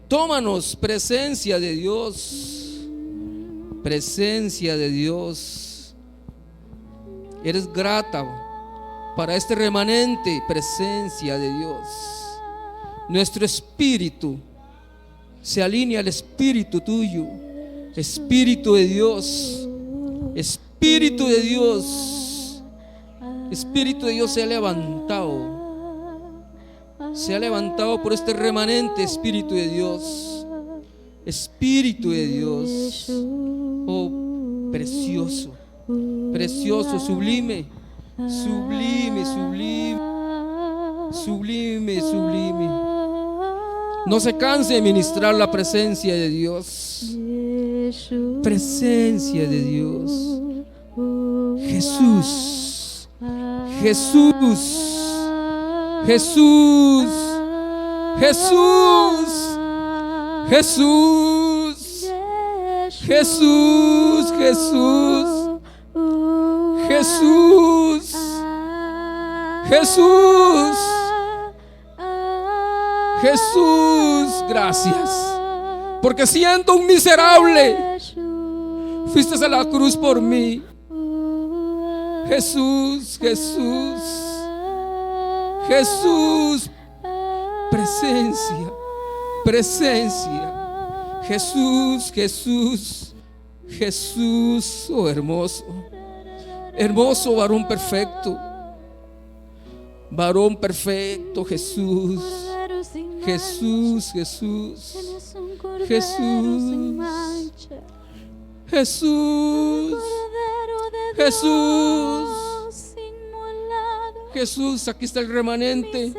Tómanos, presencia de Dios, presencia de Dios. Eres grata para este remanente, presencia de Dios. Nuestro espíritu se alinea al espíritu tuyo, Espíritu de Dios, Espíritu de Dios. Espíritu de Dios se ha levantado por este remanente, Espíritu de Dios, Espíritu de Dios. Oh, precioso, precioso, sublime, sublime, sublime, sublime, sublime. No se canse de ministrar la presencia de Dios, presencia de Dios. Jesús, Jesús, Jesús, Jesús, Jesús, Jesús, Jesús, Jesús, Jesús, Jesús, gracias, porque siendo un miserable, fuiste a la cruz por mí. Jesús, Jesús, Jesús, presencia, presencia, Jesús, Jesús, Jesús, oh hermoso, hermoso varón perfecto, varón perfecto, Jesús, Jesús, Jesús, Jesús, Jesús, Jesús, Jesús, aquí está el remanente,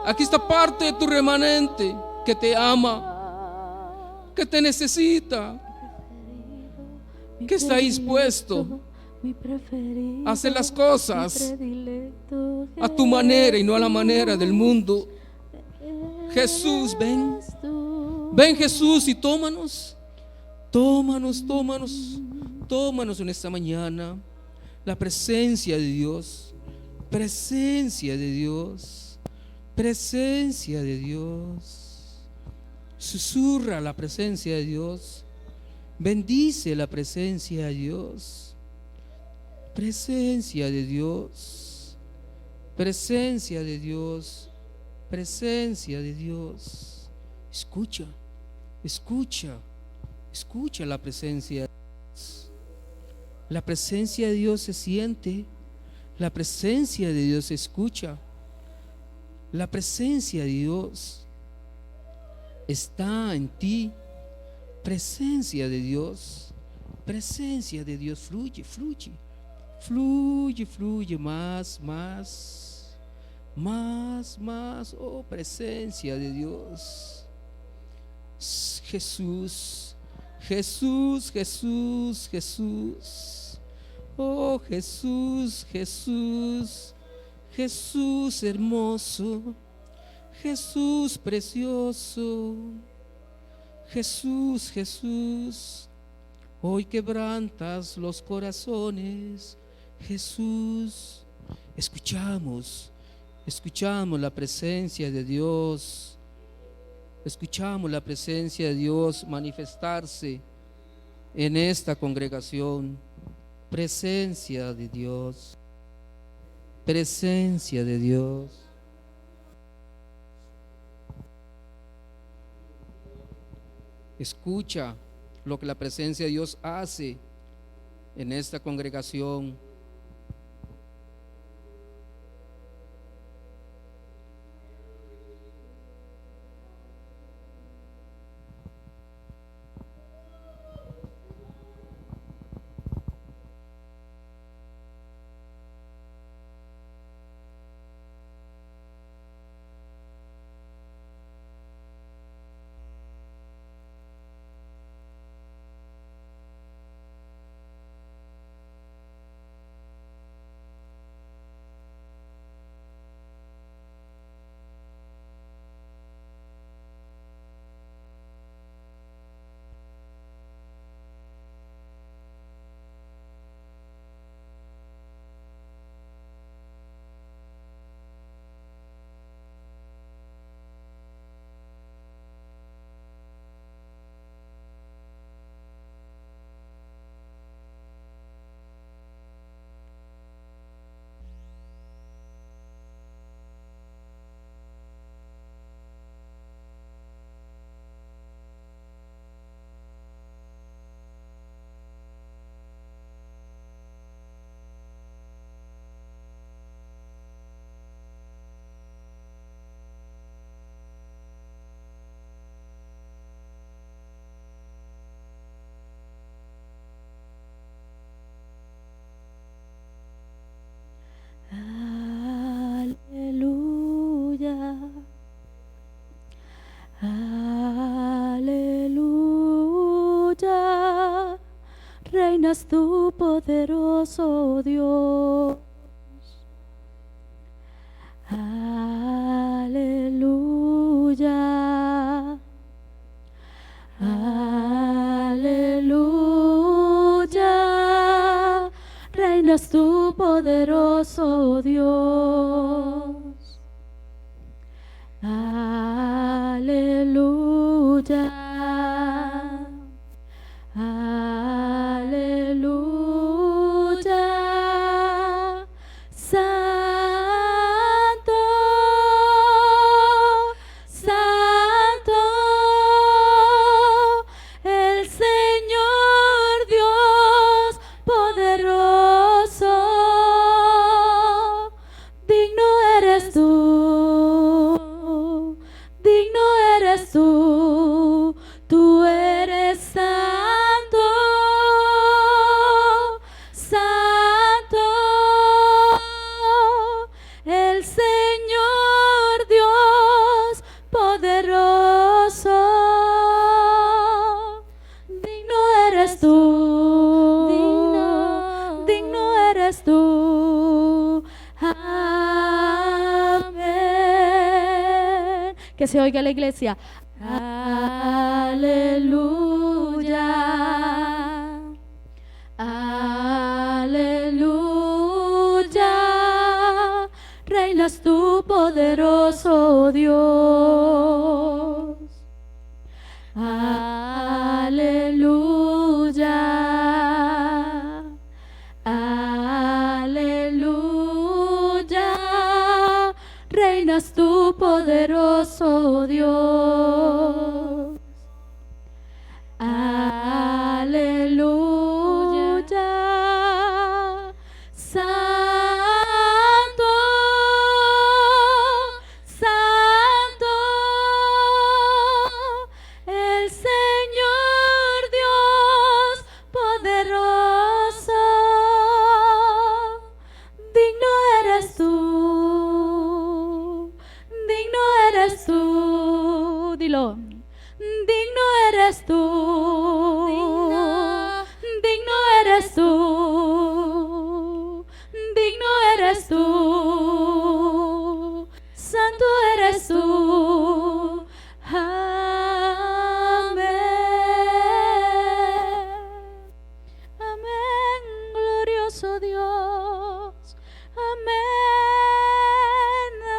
aquí está parte de tu remanente que te ama, que te necesita, que está dispuesto a hacer las cosas a tu manera y no a la manera del mundo. Jesús, ven, ven Jesús y tómanos, tómanos, tómanos, tómanos en esta mañana. La presencia de Dios, presencia de Dios, presencia de Dios. Susurra la presencia de Dios, bendice la presencia de Dios, presencia de Dios, presencia de Dios, presencia de Dios. Escucha, escucha, escucha la presencia de Dios. La presencia de Dios se siente, la presencia de Dios se escucha, la presencia de Dios está en ti. Presencia de Dios, presencia de Dios, fluye, fluye, fluye, fluye, más, más, más, más. Oh, presencia de Dios. Jesús, Jesús, Jesús, Jesús. Oh, Jesús, Jesús, Jesús hermoso, Jesús precioso, Jesús, Jesús. Hoy quebrantas los corazones, Jesús. Escuchamos, escuchamos la presencia de Dios. Escuchamos la presencia de Dios manifestarse en esta congregación. Presencia de Dios, presencia de Dios. Escucha lo que la presencia de Dios hace en esta congregación. Aleluya, reinas tú, poderoso Dios. Aleluya, aleluya, reinas tú, poderoso Dios. Aleluya, aleluya, santo, santo, el Señor Dios poderoso, digno eres tú, digno eres tú, tú eres santo, santo, el Señor Dios poderoso, digno eres tú, digno eres tú, amén. Que se oiga la iglesia. Aleluya, aleluya, reinas tú, poderoso Dios. Aleluya, aleluya, reinas tú, poderoso Dios. Aleluya, santo, santo, el Señor Dios poderoso, digno eres tú, digno eres tú, dilo. Digno eres tú, digno eres tú, digno eres tú, santo eres tú, amén, amén, glorioso Dios, amén,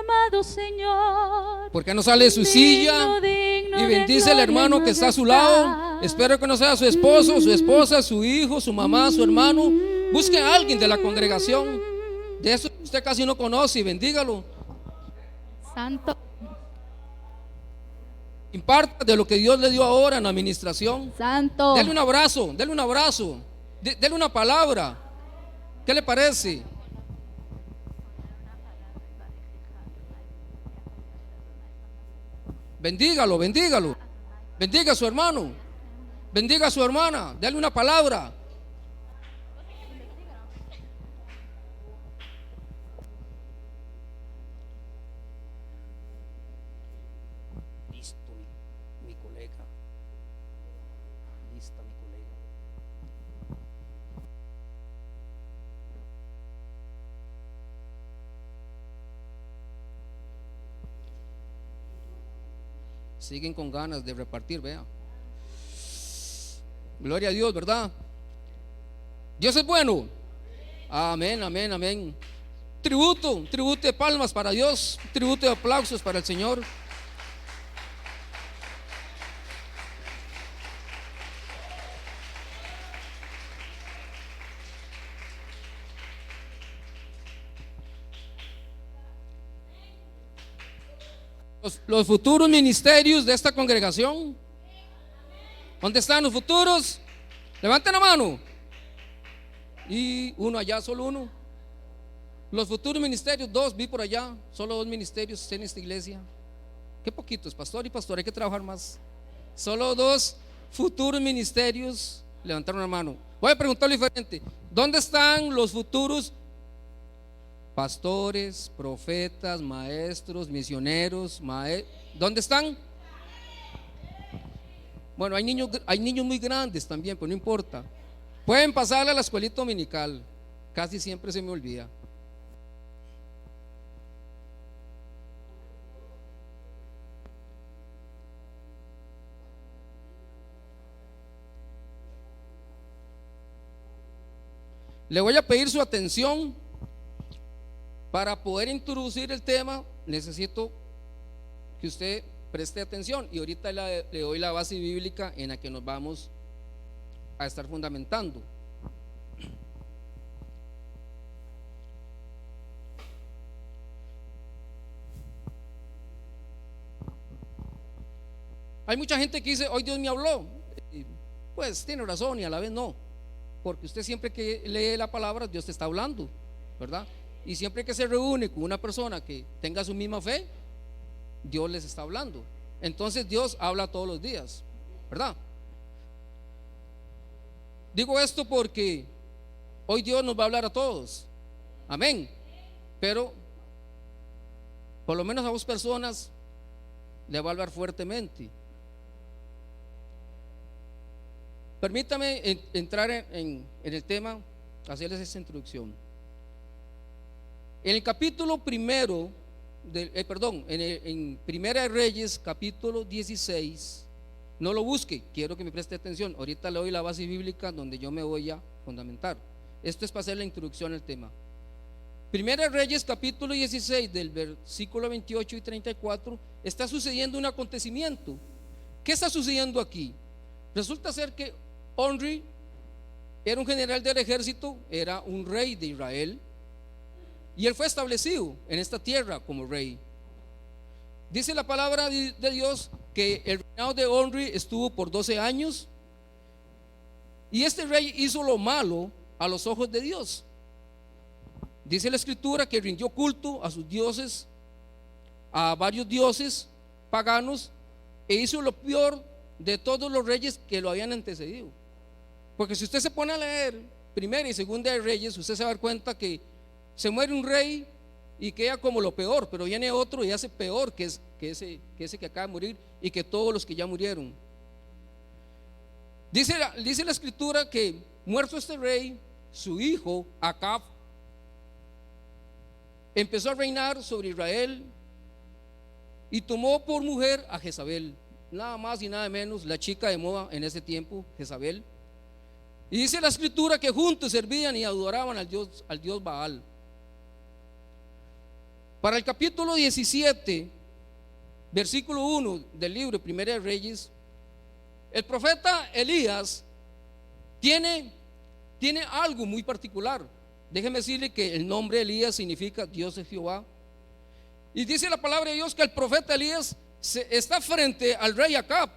amado Señor. ¿Por qué no sale de su silla y bendice al hermano que está a su lado? Espero que no sea su esposo, su esposa, su hijo, su mamá, su hermano. Busque a alguien de la congregación, de eso que usted casi no conoce, y bendígalo. Santo, Imparta de lo que Dios le dio ahora en la administración. santo. Dele un abrazo, dele un abrazo, dele una palabra. ¿Qué le parece? Bendígalo, bendígalo. Bendiga a su hermano, bendiga a su hermana, dale una palabra. Listo, mi colega. Lista, mi colega. Siguen con ganas de repartir, vea. Gloria a Dios, ¿verdad? Dios es bueno. Amén, amén, amén. Tributo de palmas para Dios, tributo de aplausos para el Señor. Los futuros ministerios de esta congregación. ¿Dónde están los futuros? Levanten la mano. Y uno allá, solo uno. Los futuros ministerios, dos, vi por allá. Solo dos ministerios en esta iglesia. Qué poquitos, pastor y pastor, hay que trabajar más. Solo dos futuros ministerios levantaron la mano. Voy a preguntarlo diferente. ¿Dónde están los futuros pastores, profetas, maestros, misioneros? ¿Dónde están? Bueno, hay niños muy grandes también, pero no importa. Pueden pasar a la escuelita dominical. Casi siempre se me olvida. Le voy a pedir su atención. Para poder introducir el tema, necesito que usted preste atención. Y ahorita le doy la base bíblica en la que nos vamos a estar fundamentando. Hay mucha gente que dice: hoy Dios me habló. Pues tiene razón y a la vez no, porque usted siempre que lee la palabra, Dios te está hablando, ¿verdad? Y siempre que se reúne con una persona que tenga su misma fe, Dios les está hablando. Entonces Dios habla todos los días, ¿verdad? Digo esto porque hoy Dios nos va a hablar a todos, amén. Pero por lo menos a 2 personas le va a hablar fuertemente. Permítame entrar en el tema, hacerles esta introducción. En el capítulo primero, en Primera de Reyes, capítulo 16, no lo busque, quiero que me preste atención. Ahorita le doy la base bíblica donde yo me voy a fundamentar. Esto es para hacer la introducción al tema. Primera de Reyes, capítulo 16, del versículo 28 y 34, está sucediendo un acontecimiento. ¿Qué está sucediendo aquí? Resulta ser que Omri era un general del ejército, era un rey de Israel, y él fue establecido en esta tierra como rey. Dice la palabra de Dios que el reinado de Omri estuvo por 12 años, y este rey hizo lo malo a los ojos de Dios. Dice la escritura que rindió culto a sus dioses, a varios dioses paganos, e hizo lo peor de todos los reyes que lo habían antecedido. Porque si usted se pone a leer Primera y Segunda de Reyes, usted se va a dar cuenta que se muere un rey y queda como lo peor, pero viene otro y hace peor que ese que acaba de morir y que todos los que ya murieron. Dice la escritura que muerto este rey, su hijo Acab empezó a reinar sobre Israel y tomó por mujer a Jezabel, nada más y nada menos, la chica de moda en ese tiempo, Jezabel. Y dice la escritura que juntos servían y adoraban al Dios Baal. Para el capítulo 17, versículo 1 del libro Primera de Reyes, el profeta Elías tiene algo muy particular. Déjeme decirle que el nombre Elías significa Dios es Jehová. Y dice la palabra de Dios que el profeta Elías está frente al rey Acab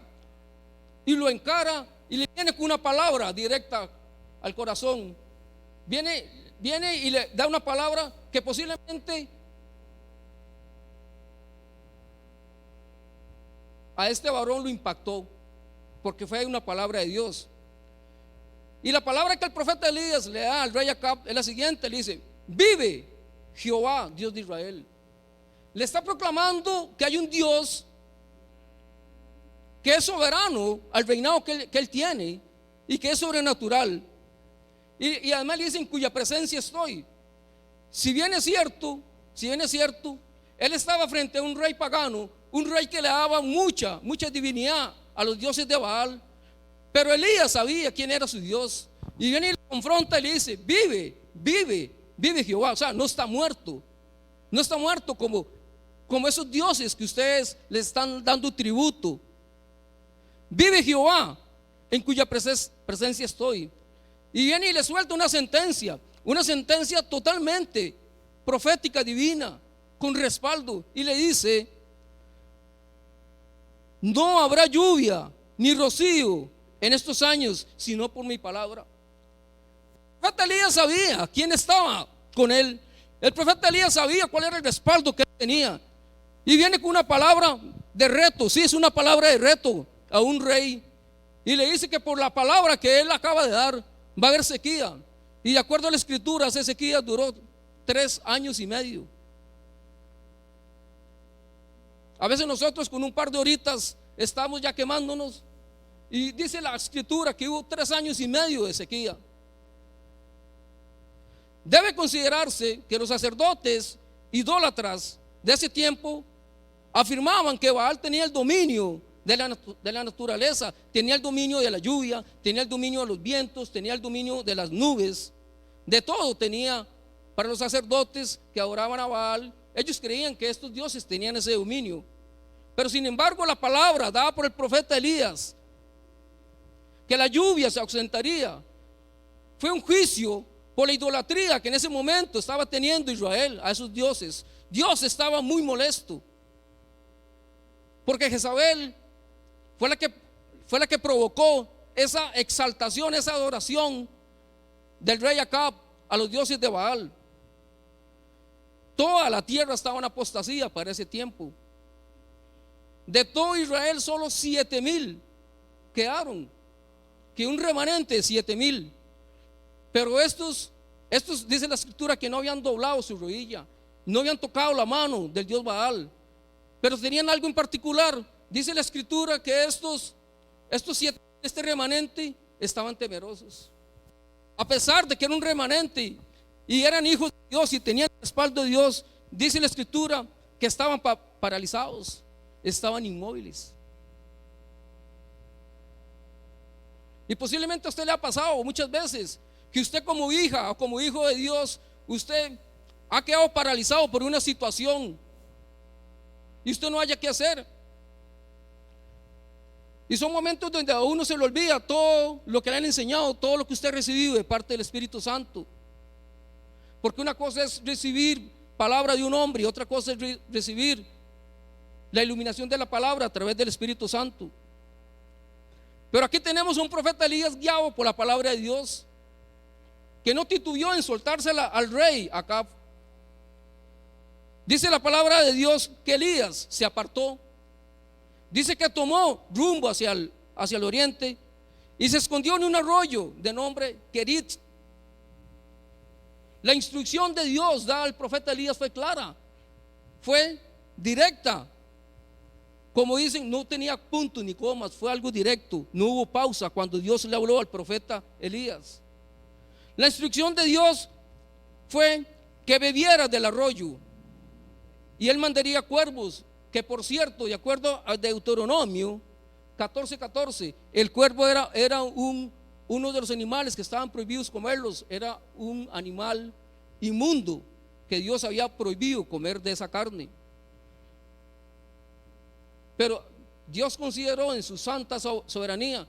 y lo encara y le viene con una palabra directa al corazón. Viene y le da una palabra que posiblemente a este varón lo impactó, porque fue una palabra de Dios. Y la palabra que el profeta Elías le da al rey Acab es la siguiente: le dice: vive Jehová, Dios de Israel. Le está proclamando que hay un Dios que es soberano al reinado que él tiene y que es sobrenatural. Y además le dice: en cuya presencia estoy. Si bien es cierto, él estaba frente a un rey pagano, un rey que le daba mucha divinidad a los dioses de Baal, pero Elías sabía quién era su Dios. Y viene y le confronta y le dice: vive Jehová. O sea, no está muerto como esos dioses que ustedes le están dando tributo. Vive Jehová, en cuya presencia estoy. Y viene y le suelta una sentencia totalmente profética, divina, con respaldo, y le dice: no habrá lluvia ni rocío en estos años, sino por mi palabra. El profeta Elías sabía quién estaba con él. El profeta Elías sabía cuál era el respaldo que él tenía. Y viene con una palabra de reto. Sí, es una palabra de reto a un rey. Y le dice que por la palabra que él acaba de dar va a haber sequía. Y de acuerdo a la escritura, esa sequía duró 3 años y medio. A veces nosotros con un par de horitas estamos ya quemándonos, Y dice la escritura que hubo 3 años y medio de sequía. Debe considerarse que los sacerdotes idólatras de ese tiempo afirmaban que Baal tenía el dominio de la naturaleza, tenía el dominio de la lluvia, tenía el dominio de los vientos, tenía el dominio de las nubes, de todo tenía. Para los sacerdotes que adoraban a Baal, ellos creían que estos dioses tenían ese dominio. Pero sin embargo, la palabra dada por el profeta Elías, que la lluvia se ausentaría, fue un juicio por la idolatría que en ese momento estaba teniendo Israel a esos dioses. Dios estaba muy molesto, porque Jezabel fue la que provocó esa exaltación, esa adoración del rey Acab a los dioses de Baal. Toda la tierra estaba en apostasía para ese tiempo. De todo Israel solo 7,000 quedaron, que un remanente de 7,000. Pero estos dice la escritura que no habían doblado su rodilla, no habían tocado la mano del dios Baal, pero tenían algo en particular. Dice la escritura que este remanente estaban temerosos. A pesar de que era un remanente y eran hijos de Dios y tenían el respaldo de Dios, dice la escritura que estaban paralizados, estaban inmóviles. Y posiblemente a usted le ha pasado muchas veces que usted como hija o como hijo de Dios, usted ha quedado paralizado por una situación y usted no haya qué hacer. Y son momentos donde a uno se le olvida todo lo que le han enseñado, todo lo que usted ha recibido de parte del Espíritu Santo. Porque una cosa es recibir palabra de un hombre y otra cosa es recibir la iluminación de la palabra a través del Espíritu Santo. Pero aquí tenemos un profeta Elías guiado por la palabra de Dios, que no titubeó en soltársela al rey Acab. Dice la palabra de Dios que Elías se apartó. Dice que tomó rumbo hacia el oriente y se escondió en un arroyo de nombre Kerit. La instrucción de Dios dada al profeta Elías fue clara, fue directa. Como dicen, no tenía puntos ni comas, fue algo directo, no hubo pausa cuando Dios le habló al profeta Elías. La instrucción de Dios fue que bebiera del arroyo y él mandaría cuervos, que por cierto, de acuerdo a Deuteronomio 14:14, el cuervo era uno de los animales que estaban prohibidos comerlos, era un animal inmundo que Dios había prohibido comer de esa carne. Pero Dios consideró en su santa soberanía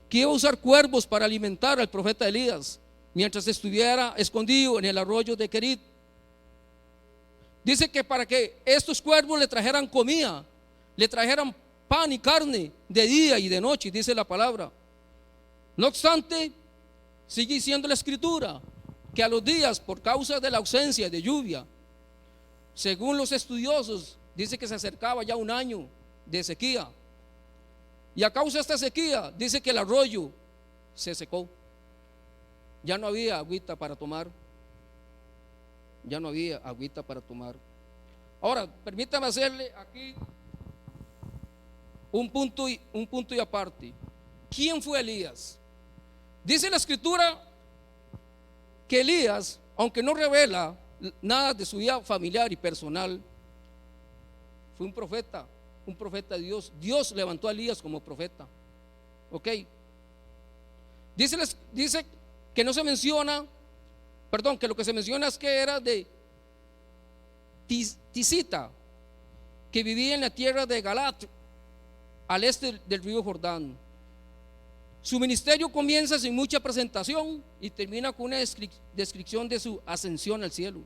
que iba a usar cuervos para alimentar al profeta Elías mientras estuviera escondido en el arroyo de Kerit. Dice que para que estos cuervos le trajeran comida, le trajeran pan y carne de día y de noche, dice la palabra. No obstante, sigue diciendo la escritura que a los días, por causa de la ausencia de lluvia, según los estudiosos, dice que se acercaba ya un año de sequía, y a causa de esta sequía dice que el arroyo se secó, ya no había agüita para tomar, ya no había agüita para tomar. Ahora permítame hacerle aquí un punto y aparte. ¿Quién fue Elías? Dice la escritura que Elías, aunque no revela nada de su vida familiar y personal, fue un profeta de Dios. Dios levantó a Elías como profeta. Ok. Dice que no se menciona, que lo que se menciona es que era de Tisita, que vivía en la tierra de Galat, al este del río Jordán. Su ministerio comienza sin mucha presentación y termina con una descripción de su ascensión al cielo.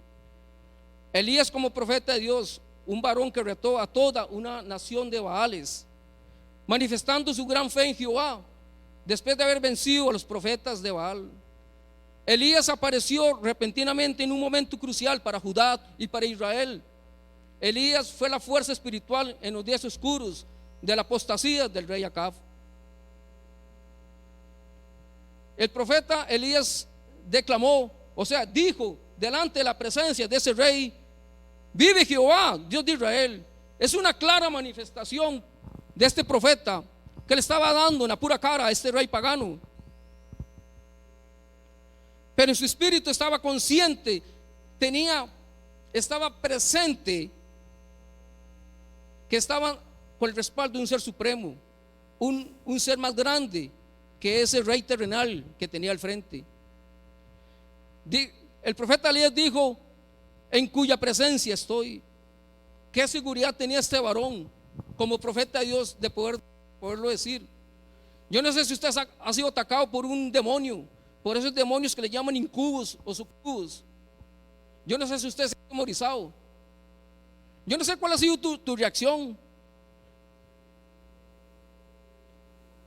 Elías, como profeta de Dios, un varón que retó a toda una nación de Baales, manifestando su gran fe en Jehová después de haber vencido a los profetas de Baal. Elías apareció repentinamente en un momento crucial para Judá y para Israel. Elías fue la fuerza espiritual en los días oscuros de la apostasía del rey Acab. El profeta Elías dijo delante de la presencia de ese rey: vive Jehová, Dios de Israel. Es una clara manifestación de este profeta que le estaba dando en la pura cara a este rey pagano. Pero en su espíritu estaba consciente, estaba presente, que estaba con el respaldo de un ser supremo, un ser más grande que ese rey terrenal que tenía al frente. El profeta Elías dijo: en cuya presencia estoy. ¿Qué seguridad tenía este varón como profeta de Dios de poderlo decir? Yo no sé si usted ha sido atacado por un demonio, por esos demonios que le llaman incubos o sucubos. Yo no sé si usted se ha atemorizado. Yo no sé cuál ha sido tu reacción.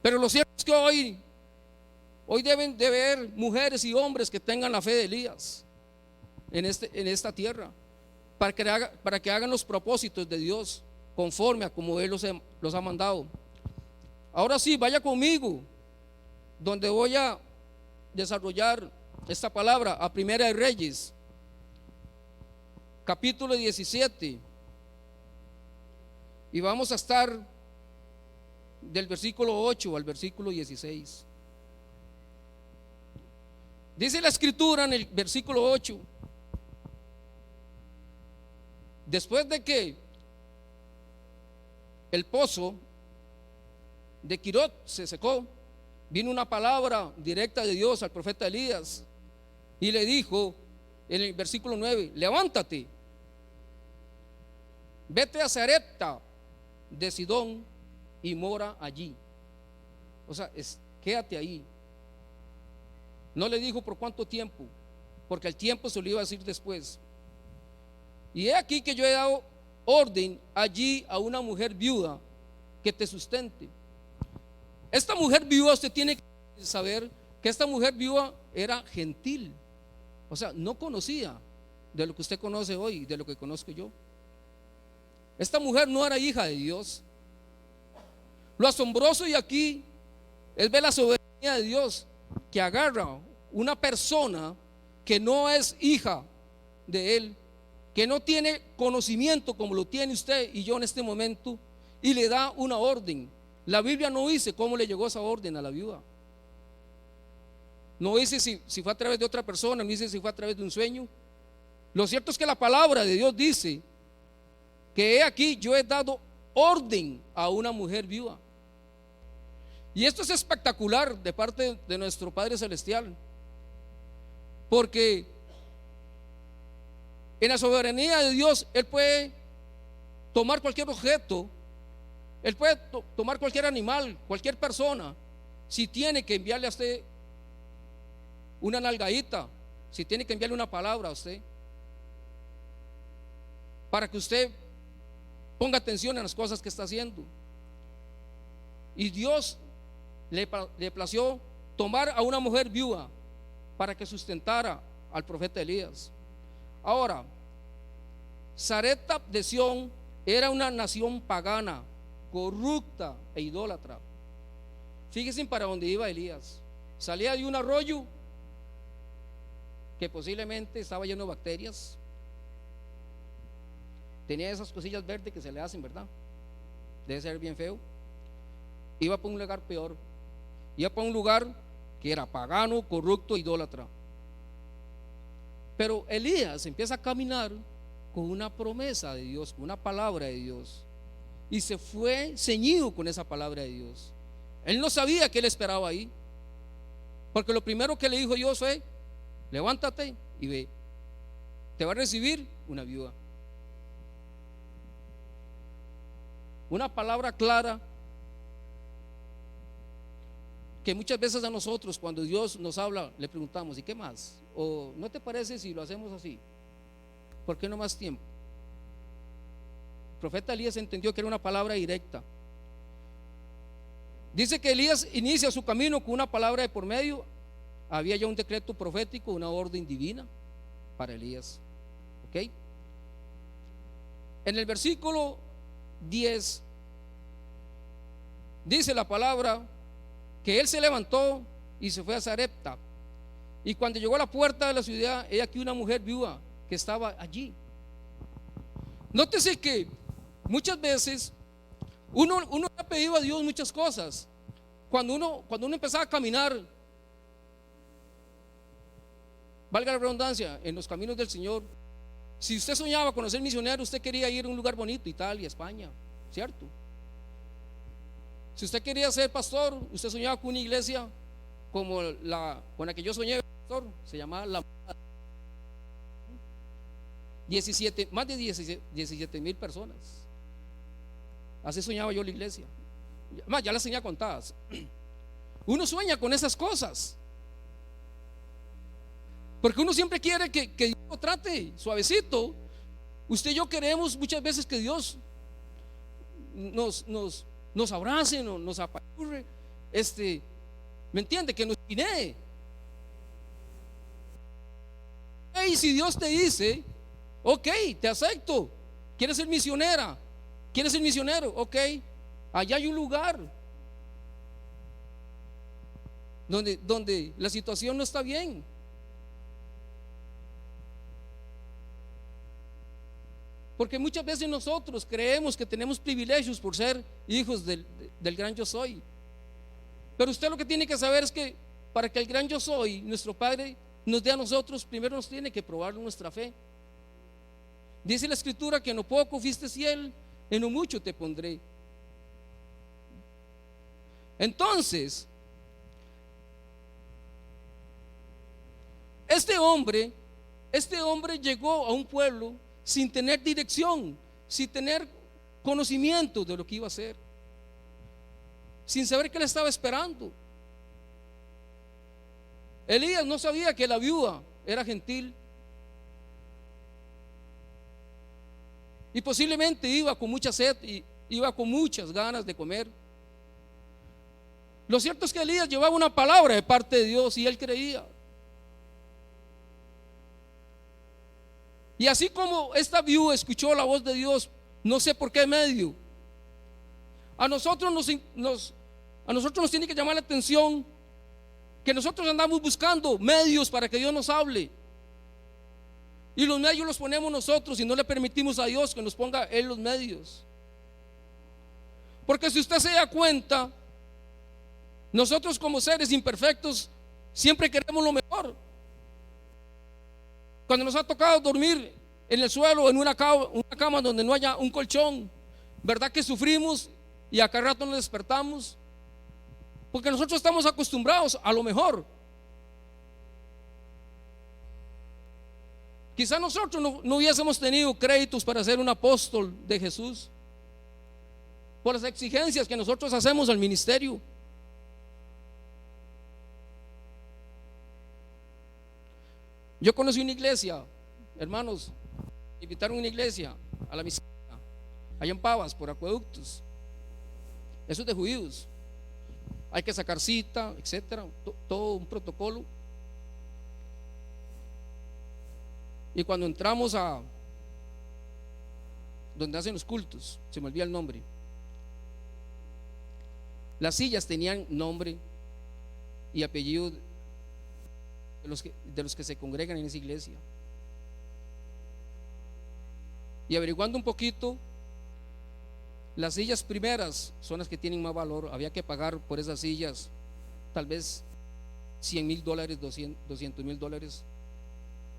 Pero lo cierto es que hoy deben de haber mujeres y hombres que tengan la fe de Elías en esta tierra, para que hagan los propósitos de Dios conforme a como Él los ha mandado. Ahora sí, vaya conmigo donde voy a desarrollar esta palabra, a Primera de Reyes, capítulo 17, y vamos a estar del versículo 8 al versículo 16. Dice la escritura en el versículo 8: después de que el pozo de Quirot se secó, vino una palabra directa de Dios al profeta Elías y le dijo en el versículo 9: levántate, vete a Sarepta de Sidón y mora allí. O sea, quédate ahí. No le dijo por cuánto tiempo, porque el tiempo se lo iba a decir después. Y he aquí que yo he dado orden allí a una mujer viuda que te sustente. Esta mujer viuda, usted tiene que saber que esta mujer viuda era gentil. O sea, no conocía de lo que usted conoce hoy, de lo que conozco yo. Esta mujer no era hija de Dios. Lo asombroso y aquí es ver la soberanía de Dios, que agarra una persona que no es hija de Él, que no tiene conocimiento como lo tiene usted y yo en este momento, y le da una orden. La Biblia no dice cómo le llegó esa orden a la viuda. No dice si fue a través de otra persona, no dice si fue a través de un sueño. Lo cierto es que la palabra de Dios dice que he aquí yo he dado orden a una mujer viuda. Y esto es espectacular de parte de nuestro Padre Celestial, porque en la soberanía de Dios Él puede tomar cualquier objeto, Él puede tomar cualquier animal, cualquier persona. Si tiene que enviarle a usted una nalgadita, si tiene que enviarle una palabra a usted, para que usted ponga atención en las cosas que está haciendo. Y Dios le plació tomar a una mujer viuda para que sustentara al profeta Elías. Ahora, Sarepta de Sidón era una nación pagana, corrupta e idólatra. Fíjense para dónde iba Elías. Salía de un arroyo que posiblemente estaba lleno de bacterias. Tenía esas cosillas verdes que se le hacen, ¿verdad? Debe ser bien feo. Iba para un lugar peor. Iba para un lugar que era pagano, corrupto, idólatra. Pero Elías empieza a caminar con una promesa de Dios, con una palabra de Dios, y se fue ceñido con esa palabra de Dios. Él no sabía que él esperaba ahí, porque lo primero que le dijo Dios fue: levántate y ve, te va a recibir una viuda. Una palabra clara que muchas veces a nosotros, cuando Dios nos habla, le preguntamos: ¿y qué más? ¿O no te parece si lo hacemos así? ¿Por qué no más tiempo? El profeta Elías entendió que era una palabra directa. Dice que Elías inicia su camino con una palabra de por medio. Había ya un decreto profético, una orden divina para Elías. ¿Ok? En el versículo 10 dice la palabra que él se levantó y se fue a Sarepta, y cuando llegó a la puerta de la ciudad, he aquí una mujer viuda que estaba allí. Nótese que muchas veces Uno ha pedido a Dios muchas cosas. Cuando uno empezaba a caminar, valga la redundancia, en los caminos del Señor, si usted soñaba con ser misionero, usted quería ir a un lugar bonito, Italia, España, ¿cierto? Si usted quería ser pastor, usted soñaba con una iglesia como con la que yo soñé, pastor, se llamaba La Morada. 17, más de 17,000 personas. Así soñaba yo la iglesia. Más, ya las tenía contadas. Uno sueña con esas cosas, porque uno siempre quiere que Dios lo trate suavecito. Usted y yo queremos muchas veces que Dios nos abrace, nos apachurre, ¿me entiende? Que nos guinee. Y si Dios te dice, ok, te acepto, ¿quieres ser misionera? ¿Quieres ser misionero? Ok, allá hay un lugar donde la situación no está bien. Porque muchas veces nosotros creemos que tenemos privilegios por ser hijos del gran yo soy. Pero usted lo que tiene que saber es que para que el gran yo soy, nuestro Padre, nos dé a nosotros, primero nos tiene que probar nuestra fe. Dice la Escritura que en lo poco fuiste fiel, en lo mucho te pondré. Entonces, este hombre llegó a un pueblo sin tener dirección, sin tener conocimiento de lo que iba a hacer, sin saber qué le estaba esperando. Elías no sabía que la viuda era gentil, y posiblemente iba con mucha sed y iba con muchas ganas de comer. Lo cierto es que Elías llevaba una palabra de parte de Dios y él creía. Y así como esta viuda escuchó la voz de Dios, no sé por qué medio, a nosotros nos tiene que llamar la atención que nosotros andamos buscando medios para que Dios nos hable, y los medios los ponemos nosotros y no le permitimos a Dios que nos ponga Él los medios. Porque si usted se da cuenta, nosotros como seres imperfectos siempre queremos lo mejor. Cuando nos ha tocado dormir en el suelo, en una cama donde no haya un colchón, ¿verdad que sufrimos y a cada rato nos despertamos? Porque nosotros estamos acostumbrados a lo mejor. Quizá nosotros no hubiésemos tenido créditos para ser un apóstol de Jesús por las exigencias que nosotros hacemos al ministerio. Yo conocí una iglesia, hermanos, invitaron a una iglesia a la misa allá en Pavas, por acueductos. Eso es de judíos. Hay que sacar cita, etcétera, todo un protocolo. Y cuando entramos a donde hacen los cultos, se me olvida el nombre, las sillas tenían nombre y apellido de los que se congregan en esa iglesia. Y averiguando un poquito, las sillas primeras son las que tienen más valor. Había que pagar por esas sillas tal vez $100,000, $200,000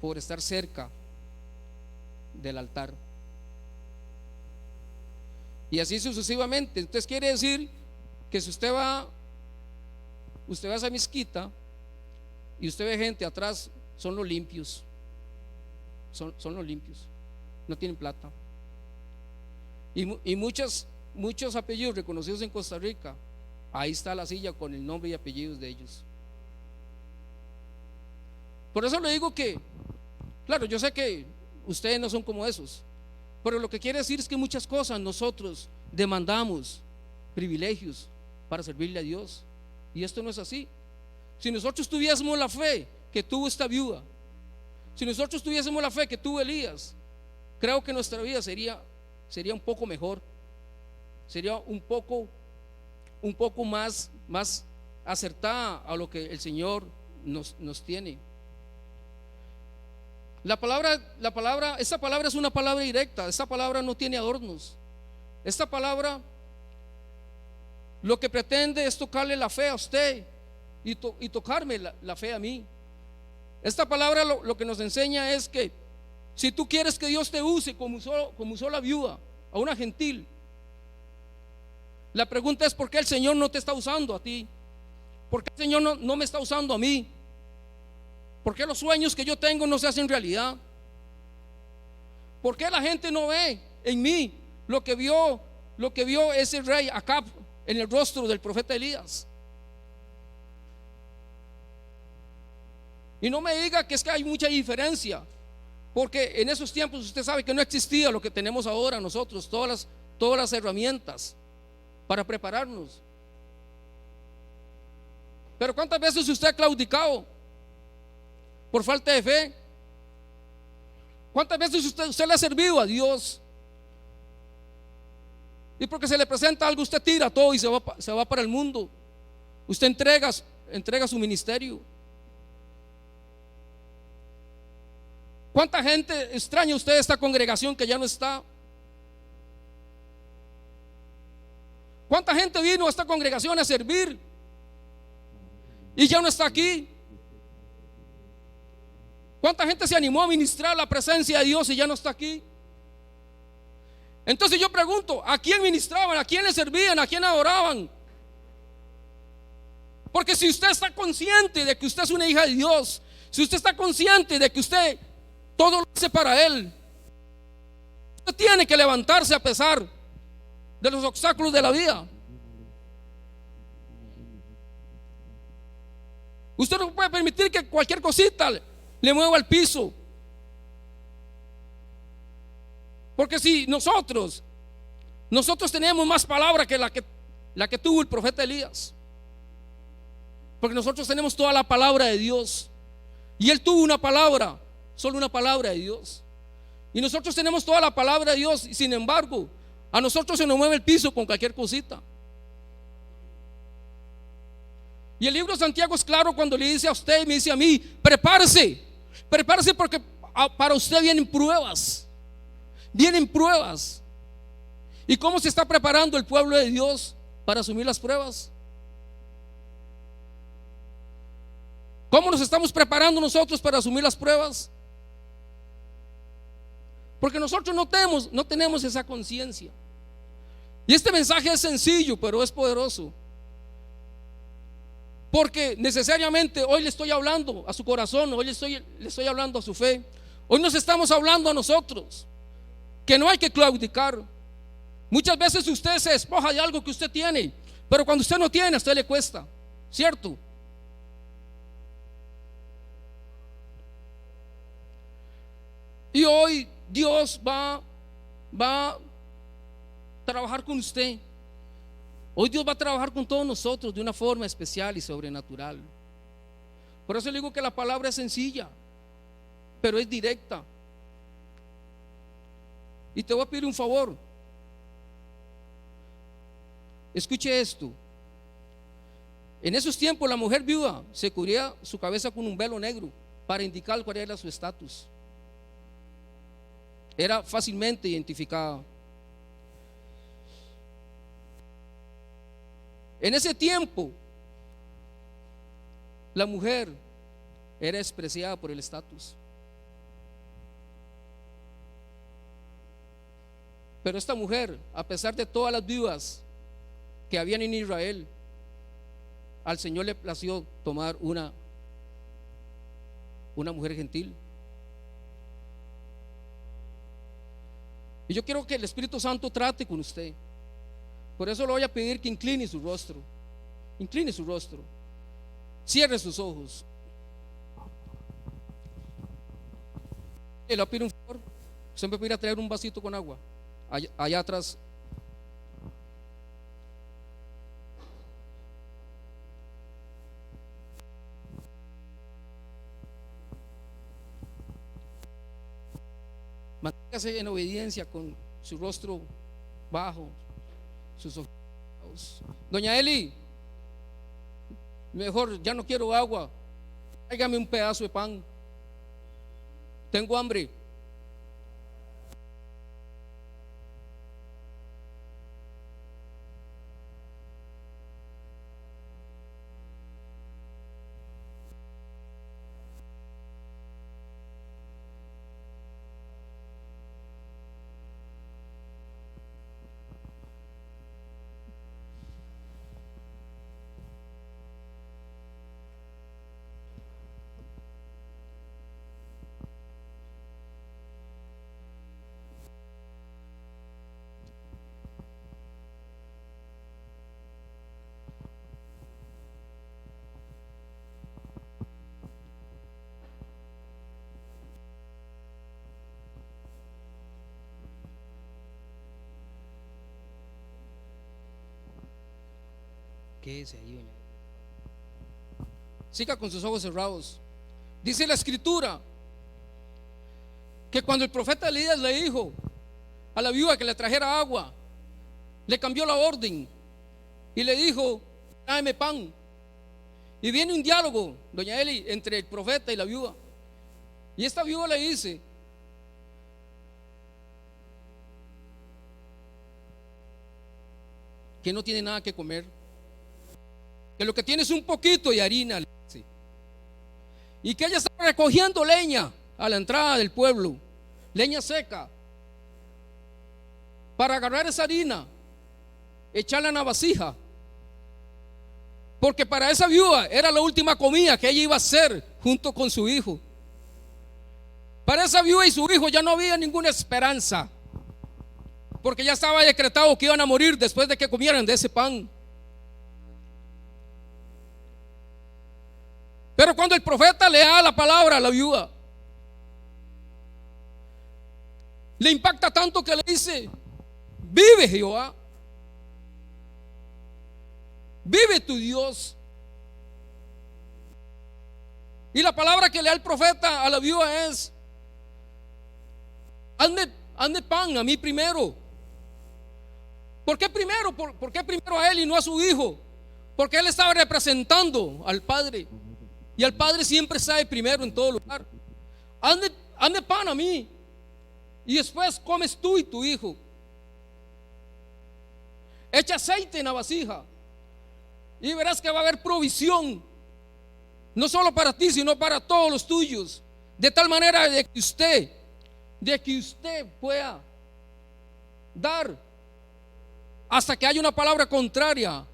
por estar cerca del altar, y así sucesivamente. Entonces quiere decir que si usted va a esa mezquita y usted ve gente atrás, son los limpios, son los limpios, no tienen plata. Y muchos apellidos reconocidos en Costa Rica, ahí está la silla con el nombre y apellidos de ellos. Por eso le digo que, claro, yo sé que ustedes no son como esos, pero lo que quiere decir es que muchas cosas nosotros demandamos privilegios para servirle a Dios, y esto no es así. Si nosotros tuviésemos la fe que tuvo esta viuda, si nosotros tuviésemos la fe que tuvo Elías, creo que nuestra vida sería un poco mejor, sería un poco más acertada a lo que el Señor nos tiene. Esta palabra es una palabra directa. Esta palabra no tiene adornos. Esta palabra lo que pretende es tocarle la fe a usted y tocarme la fe a mí. Esta palabra lo que nos enseña es que si tú quieres que Dios te use como usó la viuda a una gentil, la pregunta es: ¿por qué el Señor no te está usando a ti? ¿Por qué el Señor no me está usando a mí? ¿Por qué los sueños que yo tengo no se hacen realidad? ¿Por qué la gente no ve en mí lo que vio ese rey Acab en el rostro del profeta Elías? Y no me diga que es que hay mucha diferencia, porque en esos tiempos usted sabe que no existía lo que tenemos ahora nosotros, todas las herramientas para prepararnos. Pero ¿cuántas veces usted ha claudicado por falta de fe? ¿Cuántas veces usted le ha servido a Dios y porque se le presenta algo usted tira todo y se va para el mundo? Usted entrega su ministerio. ¿Cuánta gente extraña usted esta congregación que ya no está? ¿Cuánta gente vino a esta congregación a servir y ya no está aquí? ¿Cuánta gente se animó a ministrar la presencia de Dios y ya no está aquí? Entonces yo pregunto: ¿a quién ministraban? ¿A quién le servían? ¿A quién adoraban? Porque si usted está consciente de que usted es una hija de Dios, si usted está consciente de que usted todo lo hace para Él, usted tiene que levantarse a pesar de los obstáculos de la vida. Usted no puede permitir que cualquier cosita le mueva el piso. Porque si nosotros tenemos más palabra que la que tuvo el profeta Elías, porque nosotros tenemos toda la palabra de Dios y él tuvo una palabra, solo una palabra de Dios, y nosotros tenemos toda la palabra de Dios, y sin embargo a nosotros se nos mueve el piso con cualquier cosita. Y el libro de Santiago es claro cuando le dice a usted y me dice a mí: prepárese porque para usted vienen pruebas. Vienen pruebas. ¿Y cómo se está preparando el pueblo de Dios para asumir las pruebas? ¿Cómo nos estamos preparando nosotros para asumir las pruebas? Porque nosotros no tenemos esa conciencia. Y este mensaje es sencillo, pero es poderoso. Porque necesariamente hoy le estoy hablando a su corazón, hoy le estoy hablando a su fe. Hoy nos estamos hablando a nosotros que no hay que claudicar. Muchas veces usted se despoja de algo que usted tiene, pero cuando usted no tiene, a usted le cuesta, ¿cierto? Y hoy Dios va a trabajar con usted. Hoy Dios va a trabajar con todos nosotros de una forma especial y sobrenatural. Por eso le digo que la palabra es sencilla, pero es directa. Y te voy a pedir un favor. Escuche esto. En esos tiempos la mujer viuda se cubría su cabeza con un velo negro para indicar cuál era su estatus. Era fácilmente identificada. En ese tiempo la mujer era despreciada por el estatus. Pero esta mujer, a pesar de todas las viudas que habían en Israel, al Señor le plació tomar una mujer gentil. Y yo quiero que el Espíritu Santo trate con usted. Por eso le voy a pedir que incline su rostro. Incline su rostro. Cierre sus ojos. Le voy a pedir un favor. Usted me puede ir a traer un vasito con agua allá atrás. Manténgase en obediencia con su rostro bajo, sus ojos. Doña Eli, mejor ya no quiero agua, tráigame un pedazo de pan, tengo hambre. Quédese ahí, doña. Siga con sus ojos cerrados. Dice la escritura que cuando el profeta Elías le dijo a la viuda que le trajera agua, le cambió la orden y le dijo: tráeme pan. Y viene un diálogo, doña Eli, entre el profeta y la viuda. Y esta viuda le dice: que no tiene nada que comer, que lo que tiene es un poquito de harina, le dice. Y que ella estaba recogiendo leña a la entrada del pueblo, leña seca, para agarrar esa harina, echarla en la vasija, porque para esa viuda era la última comida que ella iba a hacer junto con su hijo. Para esa viuda y su hijo ya no había ninguna esperanza, porque ya estaba decretado que iban a morir después de que comieran de ese pan. Pero cuando el profeta le da la palabra a la viuda, le impacta tanto que le dice: vive Jehová, vive tu Dios. Y la palabra que le da el profeta a la viuda es: hazme pan a mí primero. ¿Por qué primero? ¿Por qué primero a él y no a su hijo? Porque él estaba representando al Padre, y al Padre siempre sabe primero en todo lugar. Hazme pan a mí, y después comes tú y tu hijo. Echa aceite en la vasija y verás que va a haber provisión, no solo para ti, sino para todos los tuyos, de tal manera de que usted pueda dar hasta que haya una palabra contraria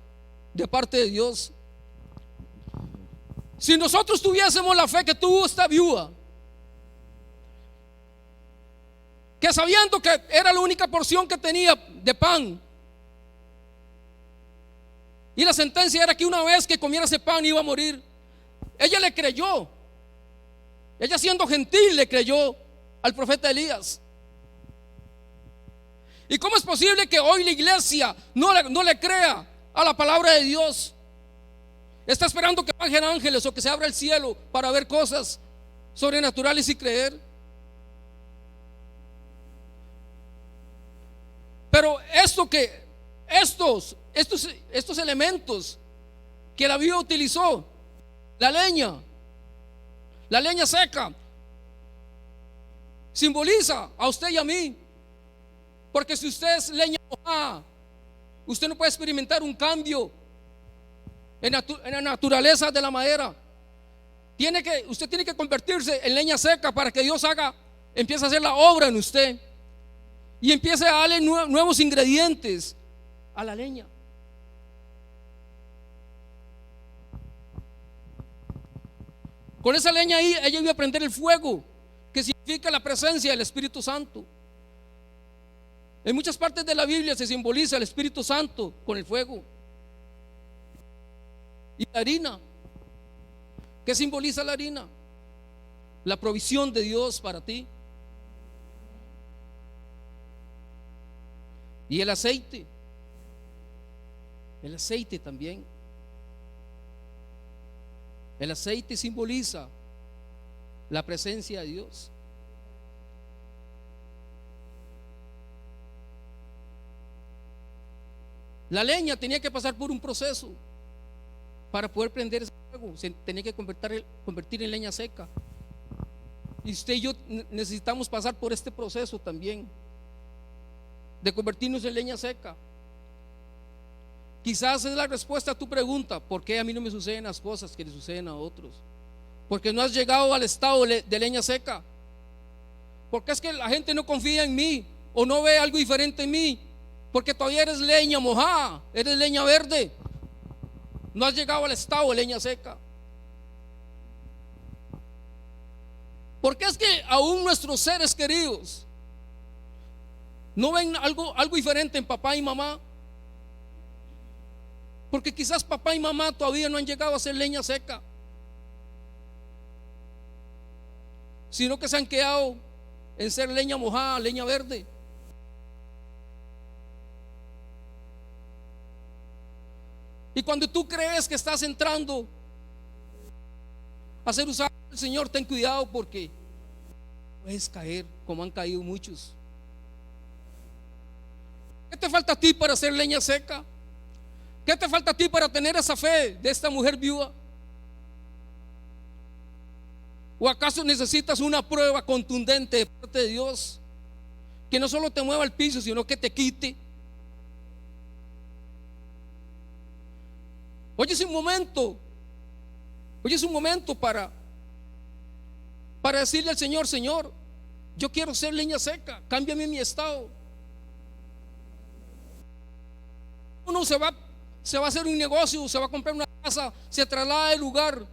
de parte de Dios. Si nosotros tuviésemos la fe que tuvo esta viuda, que sabiendo que era la única porción que tenía de pan, y la sentencia era que una vez que comiera ese pan iba a morir, ella le creyó. Ella, siendo gentil, le creyó al profeta Elías. ¿Y cómo es posible que hoy la iglesia no le crea a la palabra de Dios? Está esperando que bajen ángeles o que se abra el cielo para ver cosas sobrenaturales y creer. Pero estos elementos que la viuda utilizó, la leña seca, simboliza a usted y a mí. Porque si usted es leña mojada, usted no puede experimentar un cambio en la naturaleza de la madera. Usted tiene que convertirse en leña seca para que Dios empiece a hacer la obra en usted y empiece a darle nuevos ingredientes a la leña. Con esa leña ahí ella iba a prender el fuego, que significa la presencia del Espíritu Santo. En muchas partes de la Biblia se simboliza el Espíritu Santo con el fuego. Y la harina, ¿qué simboliza la harina? La provisión de Dios para ti. Y el aceite también. El aceite simboliza la presencia de Dios. La leña tenía que pasar por un proceso para poder prender ese fuego. Se tenía que convertir en leña seca. Y usted y yo necesitamos pasar por este proceso también, de convertirnos en leña seca. Quizás es la respuesta a tu pregunta: ¿por qué a mí no me suceden las cosas que le suceden a otros? Porque no has llegado al estado de leña seca. Porque es que la gente no confía en mí o no ve algo diferente en mí. Porque todavía eres leña mojada, eres leña verde. No has llegado al estado de leña seca. Porque es que aún nuestros seres queridos no ven algo diferente en papá y mamá. Porque quizás papá y mamá todavía no han llegado a ser leña seca, sino que se han quedado en ser leña mojada, leña verde. Y cuando tú crees que estás entrando a ser usado por el Señor, ten cuidado porque puedes caer como han caído muchos. ¿Qué te falta a ti para hacer leña seca? ¿Qué te falta a ti para tener esa fe de esta mujer viuda? ¿O acaso necesitas una prueba contundente de parte de Dios que no solo te mueva al piso, sino que te quite? Hoy es un momento, para decirle al Señor: Señor, yo quiero ser leña seca, cámbiame mi estado. Uno se va a hacer un negocio, se va a comprar una casa, se traslada de lugar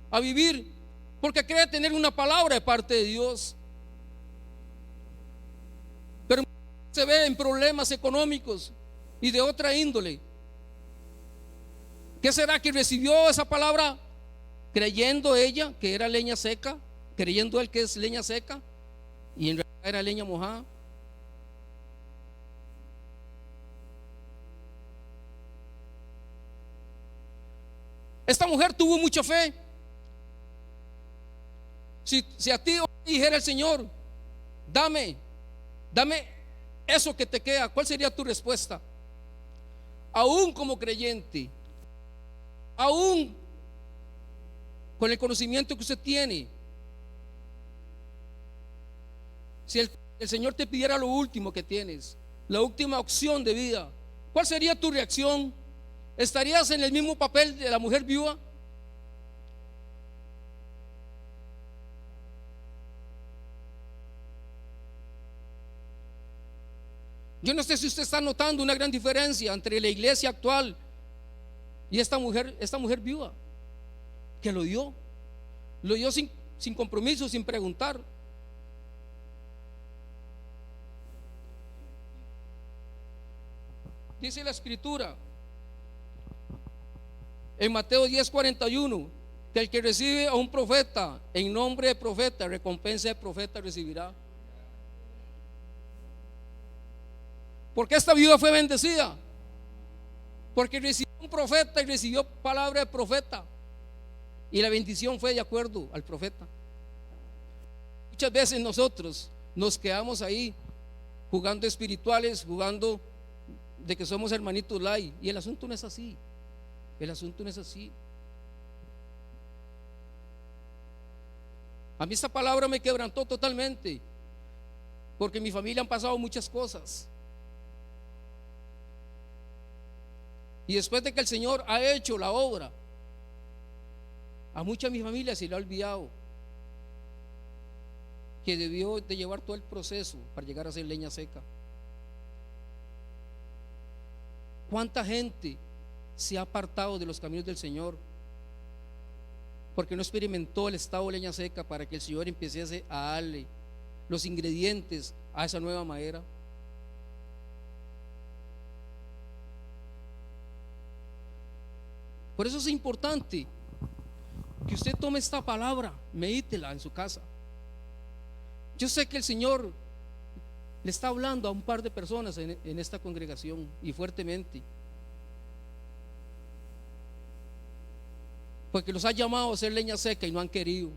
a vivir porque cree tener una palabra de parte de Dios, pero se ve en problemas económicos y de otra índole. ¿Qué será que recibió esa palabra creyendo ella que era leña seca, creyendo él que es leña seca, y en realidad era leña mojada? Esta mujer tuvo mucha fe. Si a ti dijera el Señor: dame eso que te queda, ¿cuál sería tu respuesta? Aún como creyente, aún con el conocimiento que usted tiene, si el Señor te pidiera lo último que tienes, la última opción de vida, ¿cuál sería tu reacción? ¿Estarías en el mismo papel de la mujer viuda? Yo no sé si usted está notando una gran diferencia entre la iglesia actual y esta mujer viuda, que lo dio sin compromiso, sin preguntar. Dice la escritura en Mateo 10:41 que el que recibe a un profeta en nombre de profeta, recompensa de profeta recibirá. ¿Por qué esta viuda fue bendecida? Porque recibió un profeta y recibió palabra de profeta, y la bendición fue de acuerdo al profeta. Muchas veces nosotros nos quedamos ahí jugando espirituales, jugando de que somos hermanitos light, y el asunto no es así. El asunto no es así. A mí esta palabra me quebrantó totalmente, porque en mi familia han pasado muchas cosas. Y después de que el Señor ha hecho la obra, a mucha de mi familia se le ha olvidado que debió de llevar todo el proceso para llegar a ser leña seca. ¿Cuánta gente se ha apartado de los caminos del Señor porque no experimentó el estado de leña seca para que el Señor empiece a darle los ingredientes a esa nueva madera? Por eso es importante que usted tome esta palabra, medítela en su casa. Yo sé que el Señor le está hablando a un par de personas en esta congregación, y fuertemente, porque los ha llamado a ser leña seca y no han querido.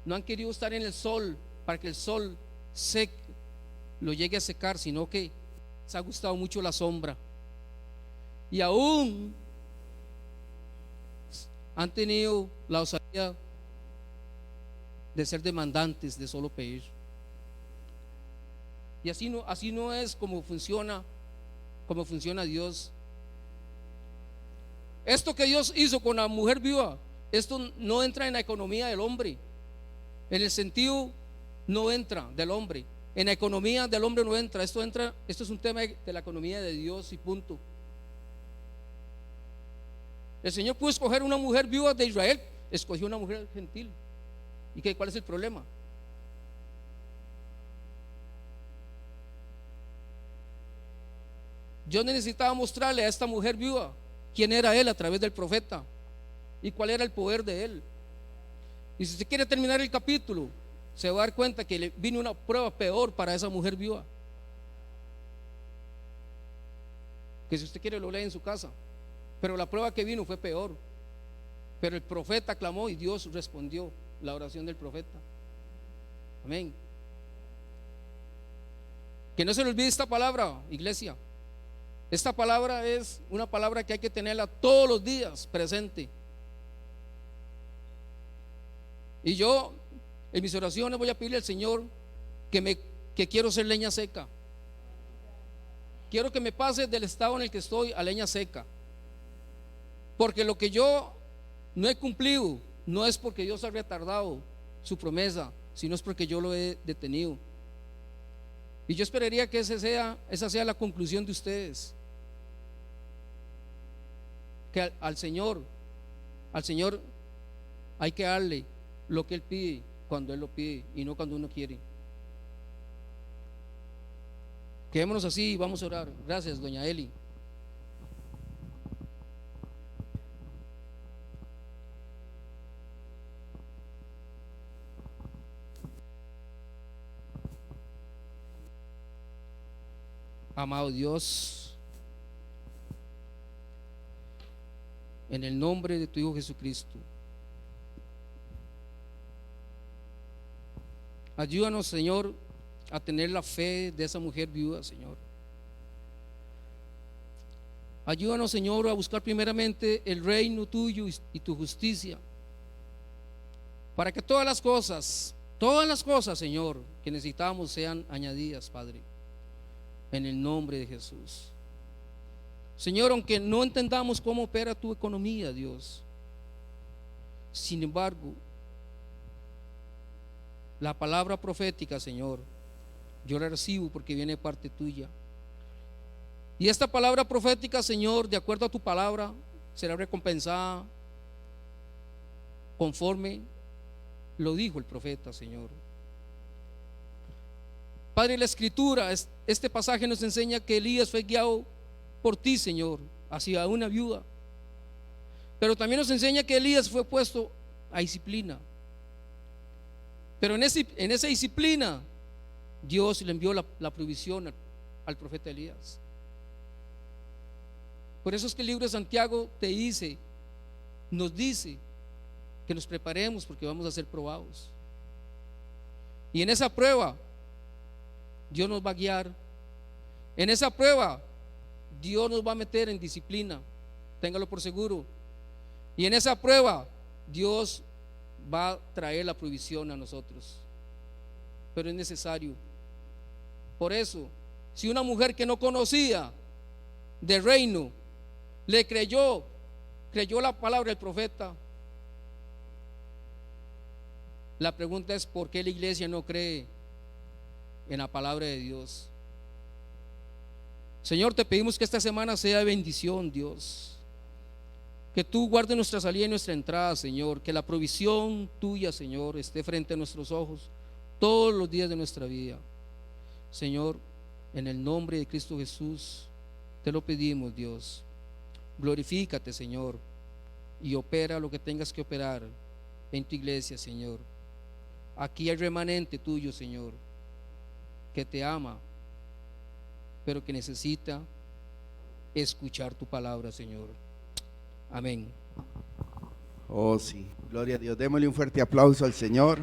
No han querido estar en el sol para que el sol lo llegue a secar, sino que les ha gustado mucho la sombra. Y aún han tenido la osadía de ser demandantes de solo pedir. Y así no es como funciona Dios. Esto que Dios hizo con la mujer viuda, esto no entra en la economía del hombre. En el sentido no entra del hombre. En la economía del hombre no entra. Esto es un tema de la economía de Dios y punto. El Señor pudo escoger una mujer viuda de Israel, escogió una mujer gentil. ¿Y cuál es el problema? Yo necesitaba mostrarle a esta mujer viuda quién era Él a través del profeta y cuál era el poder de Él. Y si usted quiere terminar el capítulo, se va a dar cuenta que le vino una prueba peor para esa mujer viuda. que si usted quiere lo lee en su casa. Pero la prueba que vino fue peor. Pero el profeta clamó y Dios respondió la oración del profeta. Amén. Que no se le olvide esta palabra, iglesia. Esta palabra es una palabra que hay que tenerla todos los días presente. Y yo en mis oraciones voy a pedirle al Señor que quiero ser leña seca. Quiero que me pase del estado en el que estoy a leña seca. Porque lo que yo no he cumplido no es porque Dios ha retardado su promesa, sino es porque yo lo he detenido. Y yo esperaría que esa sea la conclusión de ustedes. Que al Señor hay que darle lo que Él pide cuando Él lo pide y no cuando uno quiere. Quedémonos así y vamos a orar. Gracias, doña Eli. Amado Dios, en el nombre de tu Hijo Jesucristo, ayúdanos, Señor, a tener la fe de esa mujer viuda, Señor. Ayúdanos, Señor, a buscar primeramente el reino tuyo y tu justicia, para que todas las cosas, Señor, que necesitamos sean añadidas, Padre, en el nombre de Jesús. Señor, aunque no entendamos cómo opera tu economía, Dios, sin embargo, la palabra profética, Señor, yo la recibo porque viene de parte tuya. Y esta palabra profética, Señor, de acuerdo a tu palabra, será recompensada conforme lo dijo el profeta, Señor. Padre, la escritura, este pasaje nos enseña que Elías fue guiado por ti, Señor, hacia una viuda. Pero también nos enseña que Elías fue puesto a disciplina. Pero en esa disciplina Dios le envió la provisión al profeta Elías. Por eso es que el libro de Santiago nos dice que nos preparemos porque vamos a ser probados. Y en esa prueba Dios nos va a guiar. En esa prueba Dios nos va a meter en disciplina, téngalo por seguro. Y en esa prueba Dios va a traer la provisión a nosotros. Pero es necesario. Por eso, si una mujer que no conocía del reino le creyó la palabra del profeta, la pregunta es: ¿por qué la iglesia no cree en la palabra de Dios? Señor, te pedimos que esta semana sea de bendición, Dios. Que tú guardes nuestra salida y nuestra entrada, Señor. Que la provisión tuya, Señor, esté frente a nuestros ojos todos los días de nuestra vida. Señor, en el nombre de Cristo Jesús te lo pedimos, Dios. Glorifícate, Señor, y opera lo que tengas que operar en tu iglesia, Señor. Aquí hay remanente tuyo, Señor, que te ama, pero que necesita escuchar tu palabra, Señor. Amén. Oh, sí, gloria a Dios. Démosle un fuerte aplauso al Señor.